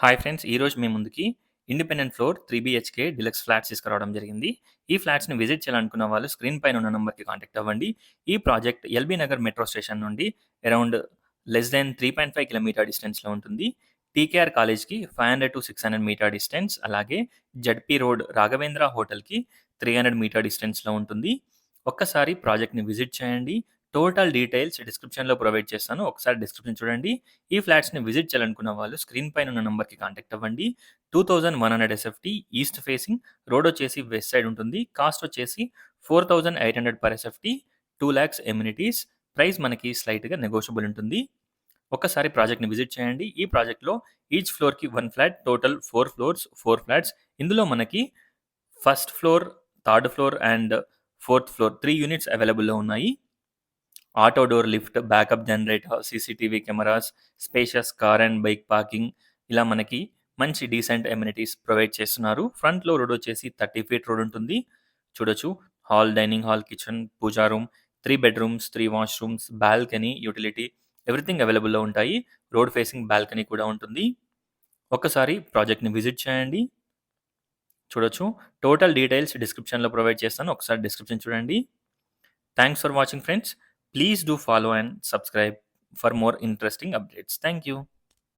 Hi friends! ఈరోజు మీ ముందుకి independent floor 3 BHK deluxe flats తీసుకురావడం జరిగింది. ఈ ఫ్లాట్స్‌ని విజిట్ చేయాలనుకున్న వాళ్ళు స్క్రీన్ పైన ఉన్న నంబర్‌కి కాంటాక్ట్ అవ్వండి. ఈ project LB Nagar metro station నుండి అరౌండ్ లెస్ దాన్ 3.5 కిలోమీటర్ డిస్టెన్స్‌లో ఉంటుంది. టీకేఆర్ కాలేజ్‌కి 500-600 మీటర్ డిస్టెన్స్, అలాగే జడ్పీ రోడ్ రాఘవేంద్ర హోటల్‌కి 300 మీటర్ డిస్టెన్స్‌లో ఉంటుంది. ఒక్కసారి ప్రాజెక్ట్‌ని విజిట్ చేయండి. టోటల్ డీటెయిల్స్ డిస్క్రిప్షన్‌లో ప్రొవైడ్ చేస్తాను. ఒకసారి డిస్క్రిప్షన్ చూడండి. ఈ ఫ్లాట్స్‌ని విజిట్ చేయాలనుకున్న వాళ్ళు స్క్రీన్ పైన ఉన్న నంబర్‌కి కాంటాక్ట్ అవ్వండి. 2100 ఎస్ఎఫ్టీ ఈస్ట్ ఫేసింగ్, రోడ్ వచ్చేసి వెస్ట్ సైడ్ ఉంటుంది. కాస్ట్ వచ్చేసి 4800 పర్ ఎస్ఎఫ్టీ, 2,00,000 ఎమ్యూనిటీస్. ప్రైస్ మనకి స్లైట్‌గా నెగోషియబుల్ ఉంటుంది. ఒక్కసారి ప్రాజెక్ట్‌ని విజిట్ చేయండి. ఈ ప్రాజెక్ట్‌లో ఈచ్ ఫ్లోర్‌కి 1 ఫ్లాట్, టోటల్ 4 ఫ్లోర్స్, 4 ఫ్లాట్స్. ఇందులో మనకి first floor, third floor and fourth floor 3 units అవైలబుల్‌లో ఉన్నాయి. Auto door lift, backup generator, CCTV cameras, spacious car and bike parking, ఇలా మనకి మంచి డీసెంట్ ఎమ్యూనిటీస్ ప్రొవైడ్ చేస్తున్నారు. ఫ్రంట్‌లో రోడ్ వచ్చేసి 30 ఫీట్ రోడ్ ఉంటుంది. చూడొచ్చు. Hall, dining hall, kitchen, pooja room, 3 bedrooms, 3 washrooms, balcony, utility, everything అవైలబుల్‌లో ఉంటాయి. రోడ్ ఫేసింగ్ బాల్కనీ కూడా ఉంటుంది. ఒక్కసారి ప్రాజెక్ట్‌ని విజిట్ చేయండి. చూడొచ్చు. టోటల్ డీటెయిల్స్ డిస్క్రిప్షన్‌లో ప్రొవైడ్ చేస్తాను. ఒకసారి డిస్క్రిప్షన్ చూడండి. Thanks for watching, friends. Please do follow and subscribe for more interesting updates. Thank you.